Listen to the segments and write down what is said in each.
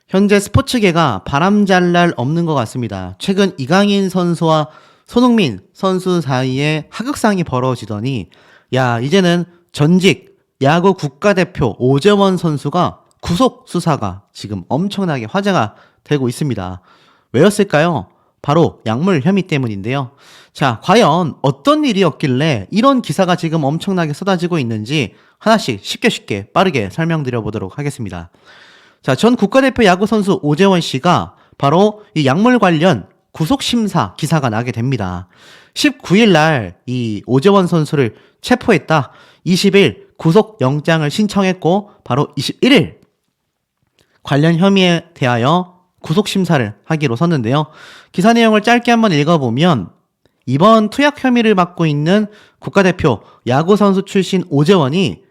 현재 스포츠계가 바람잘 날 없는 것 같습니다. 최근 이강인 선수와 손흥민 선수 사이에 하극상이 벌어지더니 이제는 전직 야구 국가대표 오재원 선수가 구속 수사가 지금 엄청나게 화제가 되고 있습니다. 왜였을까요? 바로 약물 혐의 때문인데요. 자, 과연 어떤 일이었길래 이런 기사가 지금 엄청나게 쏟아지고 있는지 하나씩 쉽게 빠르게 설명드려 보도록 하겠습니다. 자, 전 국가대표 야구선수 오재원 씨가 바로 이 약물 관련 구속심사 기사가 나게 됩니다. 19일 날 이 오재원 선수를 체포했다. 20일 구속영장을 신청했고, 바로 21일 관련 혐의에 대하여 구속심사를 하기로 섰는데요. 기사 내용을 짧게 한번 읽어보면, 이번 투약 혐의를 맡고 있는 국가대표 야구선수 출신 오재원이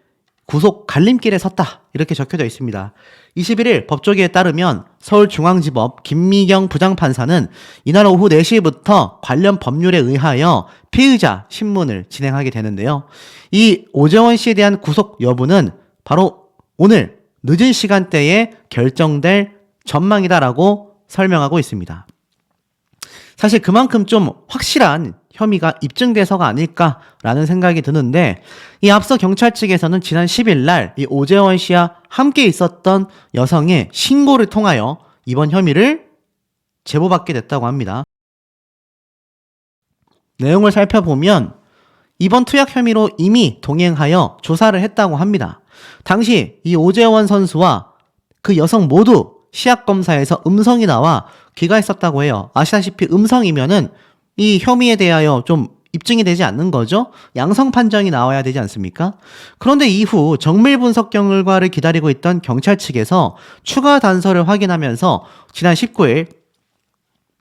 구속 갈림길에 섰다, 이렇게 적혀져 있습니다. 21일 법조계에 따르면 서울중앙지법 김미경 부장판사는 이날 오후 4시부터 관련 법률에 의하여 피의자 신문을 진행하게 되는데요. 이 오재원 씨에 대한 구속 여부는 바로 오늘 늦은 시간대에 결정될 전망이다라고 설명하고 있습니다. 사실 그만큼 좀 확실한 혐의가 입증돼서가 아닐까라는 생각이 드는데, 이 앞서 경찰 측에서는 지난 10일 날 이 오재원 씨와 함께 있었던 여성의 신고를 통하여 이번 혐의를 제보받게 됐다고 합니다. 내용을 살펴보면 이번 투약 혐의로 이미 동행하여 조사를 했다고 합니다. 당시 이 오재원 선수와 그 여성 모두 시약검사에서 음성이 나와 귀가했었다고 해요. 아시다시피 음성이면은 이 혐의에 대하여 좀 입증이 되지 않는 거죠. 양성 판정이 나와야 되지 않습니까? 그런데 이후 정밀 분석 결과를 기다리고 있던 경찰 측에서 추가 단서를 확인하면서 지난 19일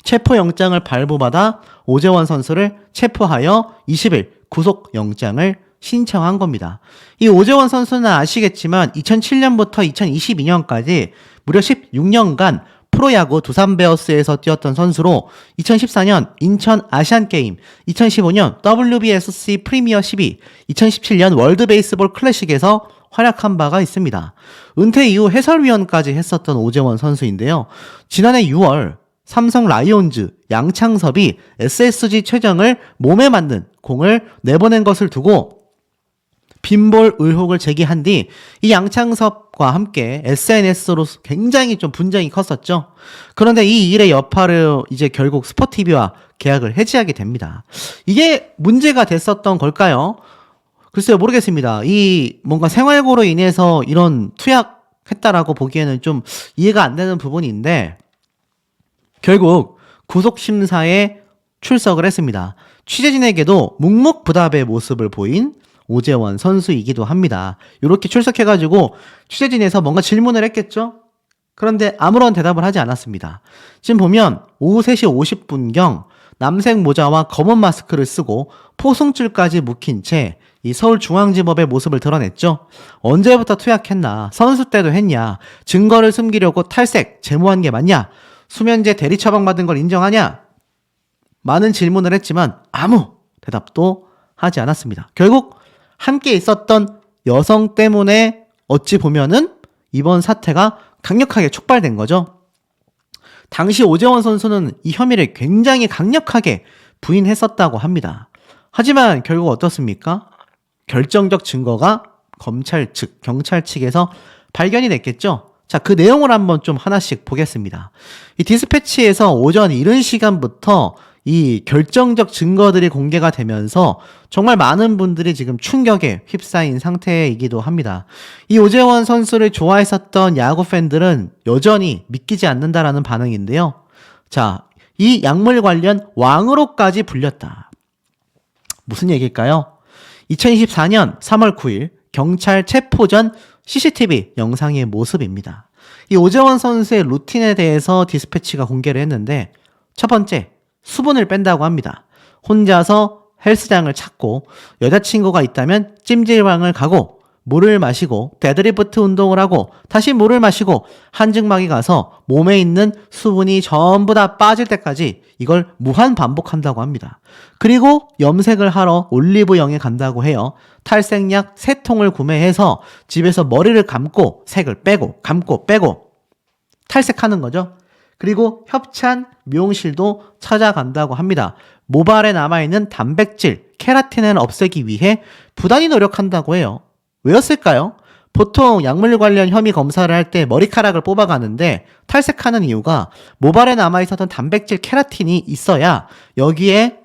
체포영장을 발부받아 오재원 선수를 체포하여 20일 구속영장을 신청한 겁니다. 이 오재원 선수는 아시겠지만 2007년부터 2022년까지 무려 16년간 프로야구 두산베어스에서 뛰었던 선수로 2014년 인천 아시안게임, 2015년 WBSC 프리미어 12, 2017년 월드베이스볼 클래식에서 활약한 바가 있습니다. 은퇴 이후 해설위원까지 했었던 오재원 선수인데요. 지난해 6월 삼성 라이온즈 양창섭이 SSG 최정을 몸에 맞는 공을 내보낸 것을 두고 빈볼 의혹을 제기한 뒤 이 양창섭과 함께 SNS로 굉장히 좀 분쟁이 컸었죠. 그런데 이 일의 여파를 이제 결국 스포티비와 계약을 해지하게 됩니다. 이게 문제가 됐었던 걸까요? 글쎄요, 모르겠습니다. 이 뭔가 생활고로 인해서 이런 투약했다라고 보기에는 좀 이해가 안 되는 부분인데, 결국 구속심사에 출석을 했습니다. 취재진에게도 묵묵부답의 모습을 보인 오재원 선수이기도 합니다. 이렇게 출석해가지고 취재진에서 뭔가 질문을 했겠죠? 그런데 아무런 대답을 하지 않았습니다. 지금 보면 오후 3시 50분경 남색 모자와 검은 마스크를 쓰고 포승줄까지 묵힌 채 이 서울중앙지법의 모습을 드러냈죠. 언제부터 투약했나? 선수 때도 했냐? 증거를 숨기려고 탈색, 제모한 게 맞냐? 수면제 대리 처방받은 걸 인정하냐? 많은 질문을 했지만 아무 대답도 하지 않았습니다. 결국 함께 있었던 여성 때문에 어찌 보면은 이번 사태가 강력하게 촉발된 거죠. 당시 오재원 선수는 이 혐의를 굉장히 강력하게 부인했었다고 합니다. 하지만 결국 어떻습니까? 결정적 증거가 검찰 측, 경찰 측에서 발견이 됐겠죠. 자, 그 내용을 한번 좀 하나씩 보겠습니다. 이 디스패치에서 오전 이른 시간부터 이 결정적 증거들이 공개가 되면서 정말 많은 분들이 지금 충격에 휩싸인 상태이기도 합니다. 이 오재원 선수를 좋아했었던 야구 팬들은 여전히 믿기지 않는다라는 반응인데요. 자, 이 약물 관련 왕으로까지 불렸다. 무슨 얘기일까요? 2024년 3월 9일 경찰 체포 전 CCTV 영상의 모습입니다. 이 오재원 선수의 루틴에 대해서 디스패치가 공개를 했는데, 첫 번째, 수분을 뺀다고 합니다. 혼자서 헬스장을 찾고 여자친구가 있다면 찜질방을 가고 물을 마시고 데드리프트 운동을 하고 다시 물을 마시고 한증막이 가서 몸에 있는 수분이 전부 다 빠질 때까지 이걸 무한 반복한다고 합니다. 그리고 염색을 하러 올리브영에 간다고 해요. 탈색약 3통을 구매해서 집에서 머리를 감고 색을 빼고 감고 빼고 탈색하는 거죠. 그리고 협찬 미용실도 찾아간다고 합니다. 모발에 남아있는 단백질, 케라틴을 없애기 위해 부단히 노력한다고 해요. 왜였을까요? 보통 약물 관련 혐의 검사를 할 때 머리카락을 뽑아가는데 탈색하는 이유가 모발에 남아있었던 단백질, 케라틴이 있어야 여기에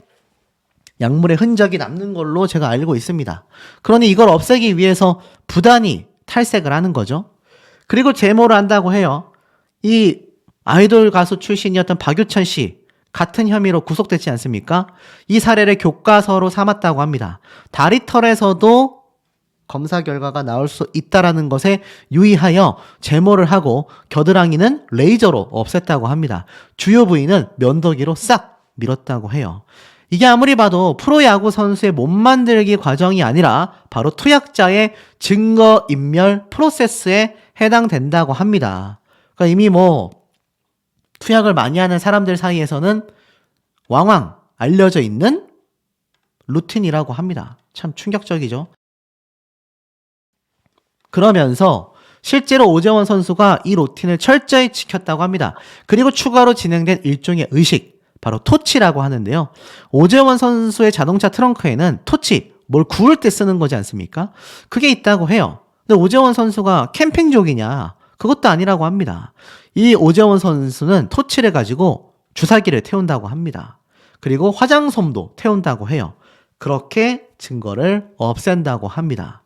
약물의 흔적이 남는 걸로 제가 알고 있습니다. 그러니 이걸 없애기 위해서 부단히 탈색을 하는 거죠. 그리고 제모를 한다고 해요. 이 아이돌 가수 출신이었던 박유천 씨 같은 혐의로 구속됐지 않습니까? 이 사례를 교과서로 삼았다고 합니다. 다리털에서도 검사 결과가 나올 수 있다라는 것에 유의하여 제모를 하고 겨드랑이는 레이저로 없앴다고 합니다. 주요 부위는 면도기로 싹 밀었다고 해요. 이게 아무리 봐도 프로야구 선수의 몸 만들기 과정이 아니라 바로 투약자의 증거인멸 프로세스에 해당된다고 합니다. 그러니까 이미 투약을 많이 하는 사람들 사이에서는 왕왕 알려져 있는 루틴이라고 합니다. 참 충격적이죠. 그러면서 실제로 오재원 선수가 이 루틴을 철저히 지켰다고 합니다. 그리고 추가로 진행된 일종의 의식, 바로 토치라고 하는데요. 오재원 선수의 자동차 트렁크에는 토치, 뭘 구울 때 쓰는 거지 않습니까? 그게 있다고 해요. 근데 오재원 선수가 캠핑족이냐? 그것도 아니라고 합니다. 이 오재원 선수는 토치를 가지고 주사기를 태운다고 합니다. 그리고 화장솜도 태운다고 해요. 그렇게 증거를 없앤다고 합니다.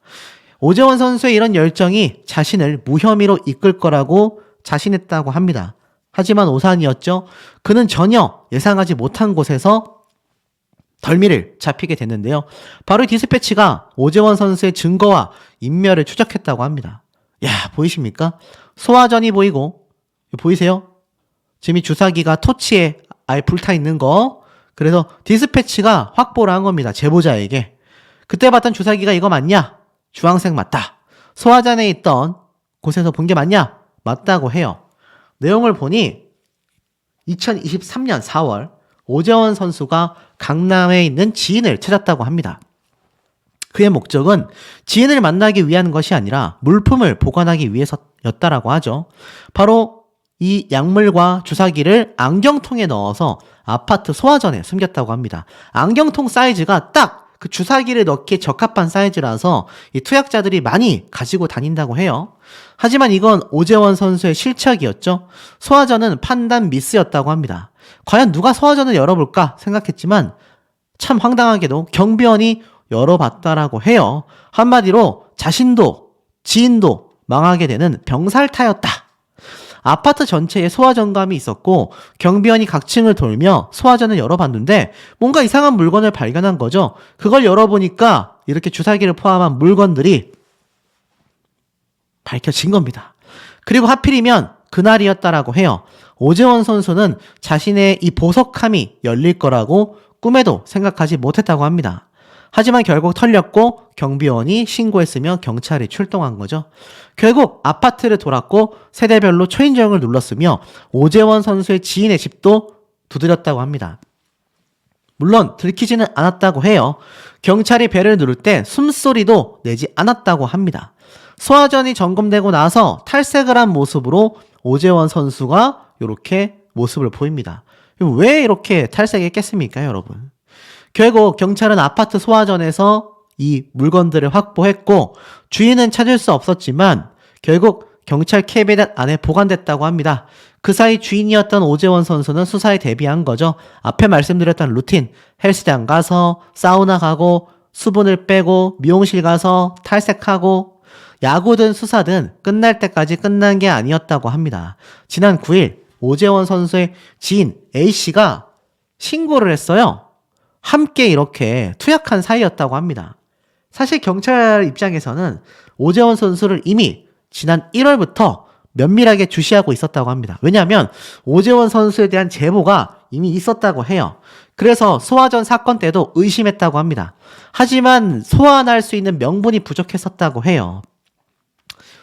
오재원 선수의 이런 열정이 자신을 무혐의로 이끌 거라고 자신했다고 합니다. 하지만 오산이었죠. 그는 전혀 예상하지 못한 곳에서 덜미를 잡히게 됐는데요. 바로 디스패치가 오재원 선수의 증거와 인멸을 추적했다고 합니다. 야, 보이십니까? 소화전이 보이고, 보이세요? 지금 이 주사기가 토치에 아예 불타 있는 거. 그래서 디스패치가 확보를 한 겁니다. 제보자에게. 그때 봤던 주사기가 이거 맞냐? 주황색 맞다. 소화전에 있던 곳에서 본 게 맞냐? 맞다고 해요. 내용을 보니 2023년 4월 오재원 선수가 강남에 있는 지인을 찾았다고 합니다. 그의 목적은 지인을 만나기 위한 것이 아니라 물품을 보관하기 위해서였다라고 하죠. 바로 이 약물과 주사기를 안경통에 넣어서 아파트 소화전에 숨겼다고 합니다. 안경통 사이즈가 딱 그 주사기를 넣기에 적합한 사이즈라서 이 투약자들이 많이 가지고 다닌다고 해요. 하지만 이건 오재원 선수의 실책이었죠. 소화전은 판단 미스였다고 합니다. 과연 누가 소화전을 열어볼까 생각했지만 참 황당하게도 경비원이 열어봤다라고 해요. 한마디로 자신도 지인도 망하게 되는 병살타였다. 아파트 전체에 소화전감이 있었고 경비원이 각 층을 돌며 소화전을 열어봤는데 뭔가 이상한 물건을 발견한 거죠. 그걸 열어보니까 이렇게 주사기를 포함한 물건들이 밝혀진 겁니다. 그리고 하필이면 그날이었다라고 해요. 오재원 선수는 자신의 이 보석함이 열릴 거라고 꿈에도 생각하지 못했다고 합니다. 하지만 결국 털렸고 경비원이 신고했으며 경찰이 출동한 거죠. 결국 아파트를 돌았고 세대별로 초인종을 눌렀으며 오재원 선수의 지인의 집도 두드렸다고 합니다. 물론 들키지는 않았다고 해요. 경찰이 벨을 누를 때 숨소리도 내지 않았다고 합니다. 소화전이 점검되고 나서 탈색을 한 모습으로 오재원 선수가 이렇게 모습을 보입니다. 왜 이렇게 탈색했겠습니까, 여러분? 결국 경찰은 아파트 소화전에서 이 물건들을 확보했고 주인은 찾을 수 없었지만 결국 경찰 캐비넷 안에 보관됐다고 합니다. 그 사이 주인이었던 오재원 선수는 수사에 대비한 거죠. 앞에 말씀드렸던 루틴, 헬스장 가서 사우나 가고 수분을 빼고 미용실 가서 탈색하고 야구든 수사든 끝날 때까지 끝난 게 아니었다고 합니다. 지난 9일 오재원 선수의 지인 A씨가 신고를 했어요. 함께 이렇게 투약한 사이였다고 합니다. 사실 경찰 입장에서는 오재원 선수를 이미 지난 1월부터 면밀하게 주시하고 있었다고 합니다. 왜냐하면 오재원 선수에 대한 제보가 이미 있었다고 해요. 그래서 소화전 사건 때도 의심했다고 합니다. 하지만 소환할 수 있는 명분이 부족했었다고 해요.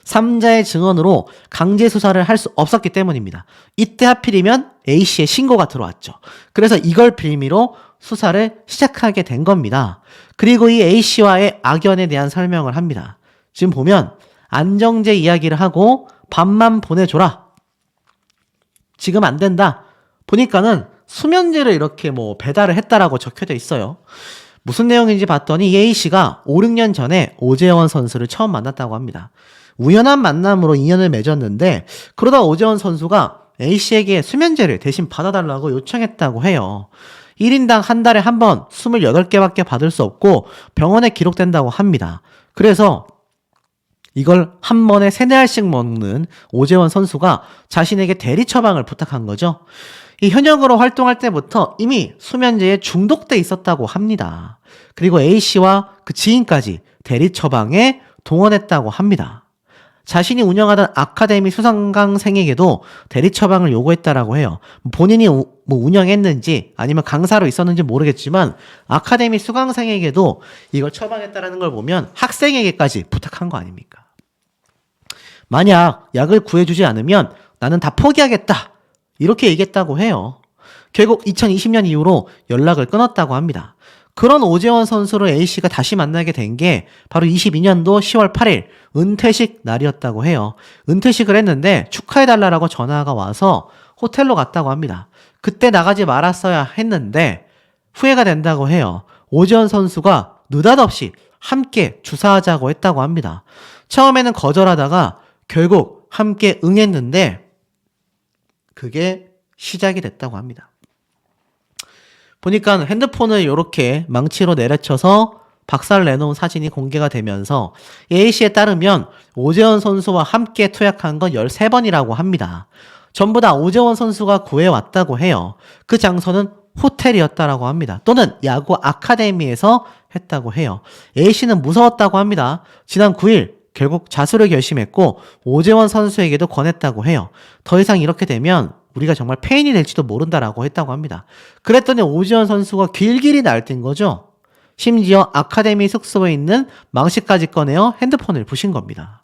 3자의 증언으로 강제 수사를 할 수 없었기 때문입니다. 이때 하필이면 A씨의 신고가 들어왔죠. 그래서 이걸 빌미로 수사를 시작하게 된 겁니다. 그리고 이 A씨와의 악연에 대한 설명을 합니다. 지금 보면 안정제 이야기를 하고 밥만 보내줘라. 지금 안 된다. 보니까는 수면제를 이렇게 뭐 배달을 했다라고 적혀져 있어요. 무슨 내용인지 봤더니 A씨가 5, 6년 전에 오재원 선수를 처음 만났다고 합니다. 우연한 만남으로 인연을 맺었는데 그러다 오재원 선수가 A씨에게 수면제를 대신 받아달라고 요청했다고 해요. 1인당 한 달에 한 번 28개밖에 받을 수 없고 병원에 기록된다고 합니다. 그래서 이걸 한 번에 3-4알씩 먹는 오재원 선수가 자신에게 대리 처방을 부탁한 거죠. 이 현역으로 활동할 때부터 이미 수면제에 중독돼 있었다고 합니다. 그리고 A씨와 그 지인까지 대리 처방에 동원했다고 합니다. 자신이 운영하던 아카데미 수상강생에게도 대리 처방을 요구했다라고 해요. 본인이 뭐 운영했는지 아니면 강사로 있었는지 모르겠지만 아카데미 수강생에게도 이걸 처방했다라는 걸 보면 학생에게까지 부탁한 거 아닙니까? 만약 약을 구해주지 않으면 나는 다 포기하겠다. 이렇게 얘기했다고 해요. 결국 2020년 이후로 연락을 끊었다고 합니다. 그런 오재원 선수를 A씨가 다시 만나게 된 게 바로 22년도 10월 8일 은퇴식 날이었다고 해요. 은퇴식을 했는데 축하해달라고 전화가 와서 호텔로 갔다고 합니다. 그때 나가지 말았어야 했는데 후회가 된다고 해요. 오재원 선수가 느닷없이 함께 주사하자고 했다고 합니다. 처음에는 거절하다가 결국 함께 응했는데 그게 시작이 됐다고 합니다. 보니까 핸드폰을 이렇게 망치로 내려쳐서 박살 내놓은 사진이 공개가 되면서 A씨에 따르면 오재원 선수와 함께 투약한 건 13번이라고 합니다. 전부 다 오재원 선수가 구해왔다고 해요. 그 장소는 호텔이었다라고 합니다. 또는 야구 아카데미에서 했다고 해요. A씨는 무서웠다고 합니다. 지난 9일 결국 자수를 결심했고 오재원 선수에게도 권했다고 해요. 더 이상 이렇게 되면 우리가 정말 폐인이 될지도 모른다라고 했다고 합니다. 그랬더니 오재원 선수가 길길이 날뛴 거죠. 심지어 아카데미 숙소에 있는 망치까지 꺼내어 핸드폰을 부신 겁니다.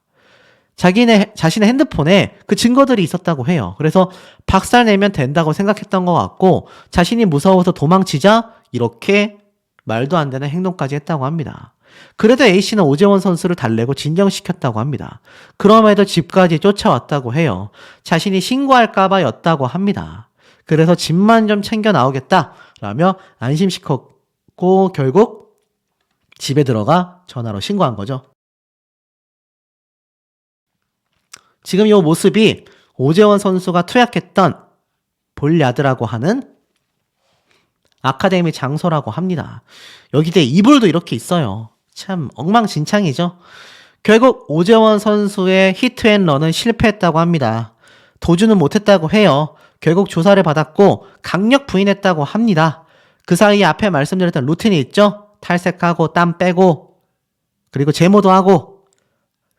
자신의 핸드폰에 그 증거들이 있었다고 해요. 그래서 박살 내면 된다고 생각했던 것 같고 자신이 무서워서 도망치자 이렇게 말도 안 되는 행동까지 했다고 합니다. 그래도 A씨는 오재원 선수를 달래고 진정시켰다고 합니다. 그럼에도 집까지 쫓아왔다고 해요. 자신이 신고할까봐 였다고 합니다. 그래서 집만 좀 챙겨 나오겠다라며 안심시켰고 결국 집에 들어가 전화로 신고한 거죠. 지금 이 모습이 오재원 선수가 투약했던 볼야드라고 하는 아카데미 장소라고 합니다. 여기에 이불도 이렇게 있어요. 참 엉망진창이죠. 결국 오재원 선수의 히트앤런은 실패했다고 합니다. 도주는 못했다고 해요. 결국 조사를 받았고 강력 부인했다고 합니다. 그 사이에 앞에 말씀드렸던 루틴이 있죠. 탈색하고 땀 빼고 그리고 제모도 하고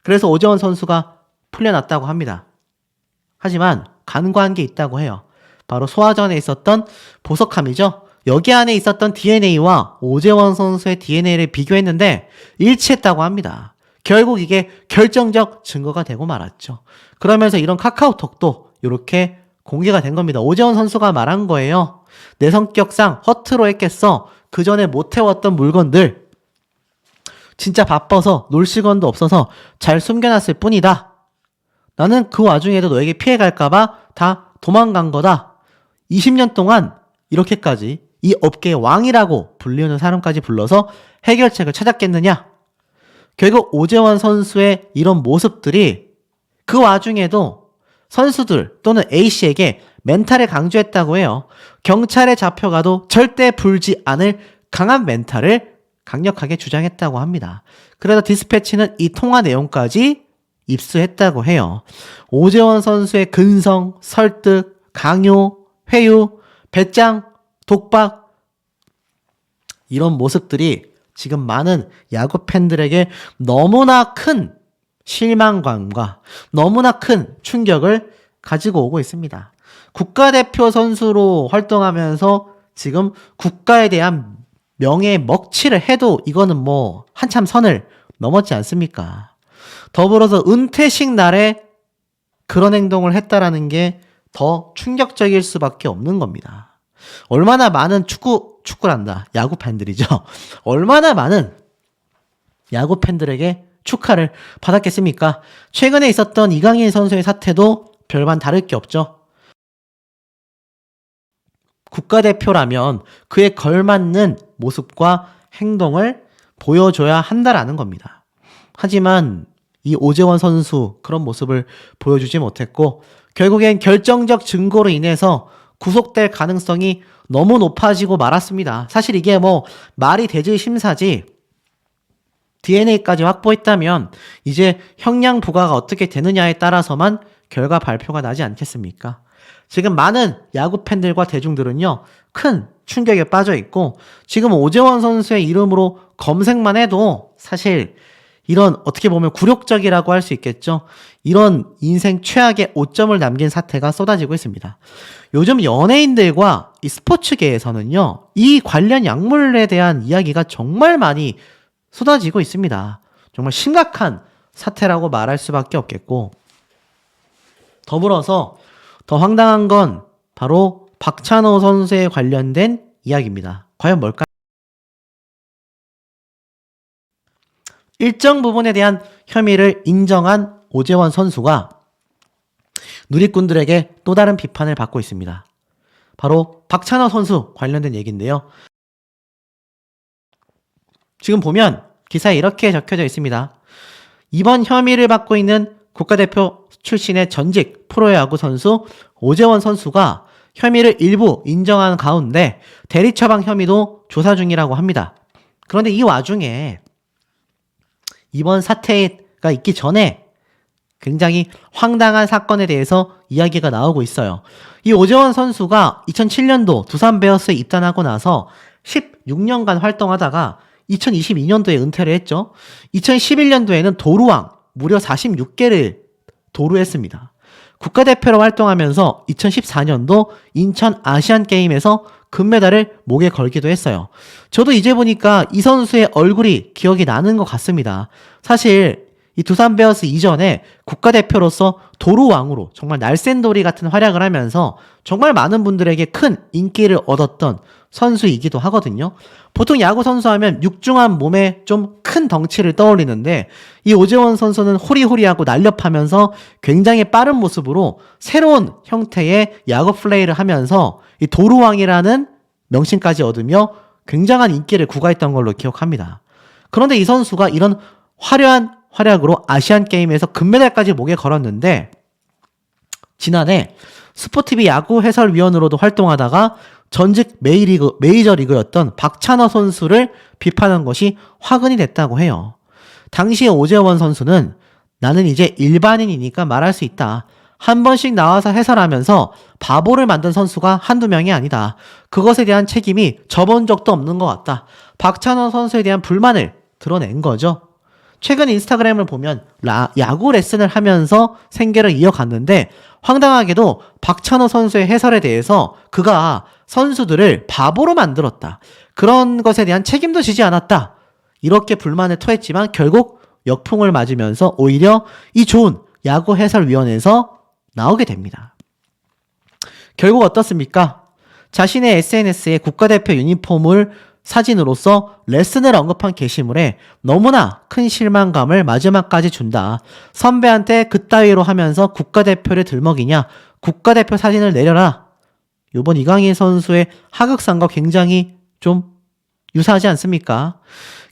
그래서 오재원 선수가 풀려났다고 합니다. 하지만 간과한 게 있다고 해요. 바로 소화전에 있었던 보석함이죠. 여기 안에 있었던 DNA와 오재원 선수의 DNA를 비교했는데 일치했다고 합니다. 결국 이게 결정적 증거가 되고 말았죠. 그러면서 이런 카카오톡도 이렇게 공개가 된 겁니다. 오재원 선수가 말한 거예요. 내 성격상 허투루 했겠어. 그 전에 못 해왔던 물건들 진짜 바빠서 놀 시간도 없어서 잘 숨겨놨을 뿐이다. 나는 그 와중에도 너에게 피해갈까봐 다 도망간 거다. 20년 동안 이렇게까지 이 업계의 왕이라고 불리는 사람까지 불러서 해결책을 찾았겠느냐? 결국 오재원 선수의 이런 모습들이 그 와중에도 선수들 또는 A씨에게 멘탈을 강조했다고 해요. 경찰에 잡혀가도 절대 불지 않을 강한 멘탈을 강력하게 주장했다고 합니다. 그래서 디스패치는 이 통화 내용까지 입수했다고 해요. 오재원 선수의 근성, 설득, 강요, 회유, 배짱, 독박 이런 모습들이 지금 많은 야구 팬들에게 너무나 큰 실망감과 너무나 큰 충격을 가지고 오고 있습니다. 국가대표 선수로 활동하면서 지금 국가에 대한 명예 먹칠을 해도 이거는 뭐 한참 선을 넘었지 않습니까? 더불어서 은퇴식 날에 그런 행동을 했다라는 게 더 충격적일 수밖에 없는 겁니다. 얼마나 많은 축구란다. 야구 팬들이죠. 얼마나 많은 야구 팬들에게 축하를 받았겠습니까? 최근에 있었던 이강인 선수의 사태도 별반 다를 게 없죠. 국가대표라면 그에 걸맞는 모습과 행동을 보여줘야 한다라는 겁니다. 하지만 이 오재원 선수 그런 모습을 보여주지 못했고 결국엔 결정적 증거로 인해서 구속될 가능성이 너무 높아지고 말았습니다. 사실 이게 뭐 말이 되지 심사지 DNA까지 확보했다면 이제 형량 부과가 어떻게 되느냐에 따라서만 결과 발표가 나지 않겠습니까? 지금 많은 야구 팬들과 대중들은요, 큰 충격에 빠져 있고, 지금 오재원 선수의 이름으로 검색만 해도 사실 이런 어떻게 보면 굴욕적이라고 할 수 있겠죠. 이런 인생 최악의 오점을 남긴 사태가 쏟아지고 있습니다. 요즘 연예인들과 이 스포츠계에서는요, 이 관련 약물에 대한 이야기가 정말 많이 쏟아지고 있습니다. 정말 심각한 사태라고 말할 수밖에 없겠고, 더불어서 더 황당한 건 바로 박찬호 선수에 관련된 이야기입니다. 과연 뭘까요? 일정 부분에 대한 혐의를 인정한 오재원 선수가 누리꾼들에게 또 다른 비판을 받고 있습니다. 바로 박찬호 선수 관련된 얘기인데요. 지금 보면 기사에 이렇게 적혀져 있습니다. 이번 혐의를 받고 있는 국가대표 출신의 전직 프로야구 선수 오재원 선수가 혐의를 일부 인정한 가운데 대리처방 혐의도 조사 중이라고 합니다. 그런데 이 와중에 이번 사태가 있기 전에 굉장히 황당한 사건에 대해서 이야기가 나오고 있어요. 이 오재원 선수가 2007년도 두산 베어스에 입단하고 나서 16년간 활동하다가 2022년도에 은퇴를 했죠. 2011년도에는 도루왕 무려 46개를 도루했습니다. 국가대표로 활동하면서 2014년도 인천 아시안게임에서 금메달을 목에 걸기도 했어요. 저도 이제 보니까 이 선수의 얼굴이 기억이 나는 것 같습니다. 사실 이 두산 베어스 이전에 국가대표로서 도루왕으로 정말 날쌘돌이 같은 활약을 하면서 정말 많은 분들에게 큰 인기를 얻었던 선수이기도 하거든요. 보통 야구 선수 하면 육중한 몸에 좀 큰 덩치를 떠올리는데 이 오재원 선수는 호리호리하고 날렵하면서 굉장히 빠른 모습으로 새로운 형태의 야구 플레이를 하면서 이 도루왕이라는 명칭까지 얻으며 굉장한 인기를 구가했던 걸로 기억합니다. 그런데 이 선수가 이런 화려한 활약으로 아시안게임에서 금메달까지 목에 걸었는데 지난해 스포티비 야구 해설위원으로도 활동하다가 전직 메이저리그였던 박찬호 선수를 비판한 것이 화근이 됐다고 해요. 당시에 오재원 선수는 나는 이제 일반인이니까 말할 수 있다. 한 번씩 나와서 해설하면서 바보를 만든 선수가 한두 명이 아니다. 그것에 대한 책임이 져본 적도 없는 것 같다. 박찬호 선수에 대한 불만을 드러낸 거죠. 최근 인스타그램을 보면 야구 레슨을 하면서 생계를 이어갔는데 황당하게도 박찬호 선수의 해설에 대해서 그가 선수들을 바보로 만들었다. 그런 것에 대한 책임도 지지 않았다. 이렇게 불만을 토했지만 결국 역풍을 맞으면서 오히려 이 좋은 야구 해설위원회에서 나오게 됩니다. 결국 어떻습니까? 자신의 SNS에 국가대표 유니폼을 사진으로서 레슨을 언급한 게시물에 너무나 큰 실망감을 마지막까지 준다. 선배한테 그따위로 하면서 국가대표를 들먹이냐? 국가대표 사진을 내려라. 이번 이강인 선수의 하극상과 굉장히 좀 유사하지 않습니까?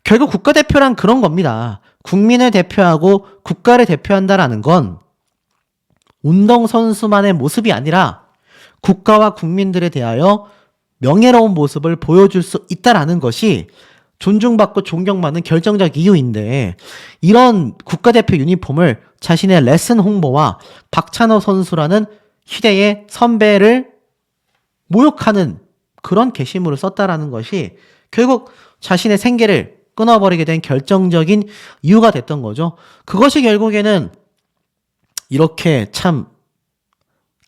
결국 국가대표란 그런 겁니다. 국민을 대표하고 국가를 대표한다라는 건 운동선수만의 모습이 아니라 국가와 국민들에 대하여 명예로운 모습을 보여줄 수 있다라는 것이 존중받고 존경받는 결정적 이유인데 이런 국가대표 유니폼을 자신의 레슨 홍보와 박찬호 선수라는 희대의 선배를 모욕하는 그런 게시물을 썼다라는 것이 결국 자신의 생계를 끊어버리게 된 결정적인 이유가 됐던 거죠. 그것이 결국에는 이렇게 참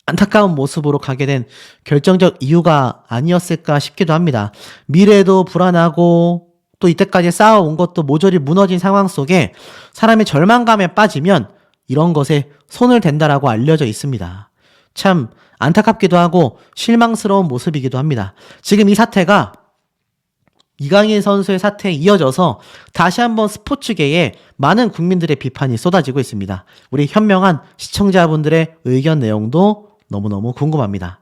안타까운 모습으로 가게 된 결정적 이유가 아니었을까 싶기도 합니다. 미래도 불안하고 또 이때까지 쌓아온 것도 모조리 무너진 상황 속에 사람이 절망감에 빠지면 이런 것에 손을 댄다라고 알려져 있습니다. 참 안타깝기도 하고 실망스러운 모습이기도 합니다. 지금 이 사태가 이강인 선수의 사태에 이어져서 다시 한번 스포츠계에 많은 국민들의 비판이 쏟아지고 있습니다. 우리 현명한 시청자분들의 의견 내용도 너무너무 궁금합니다.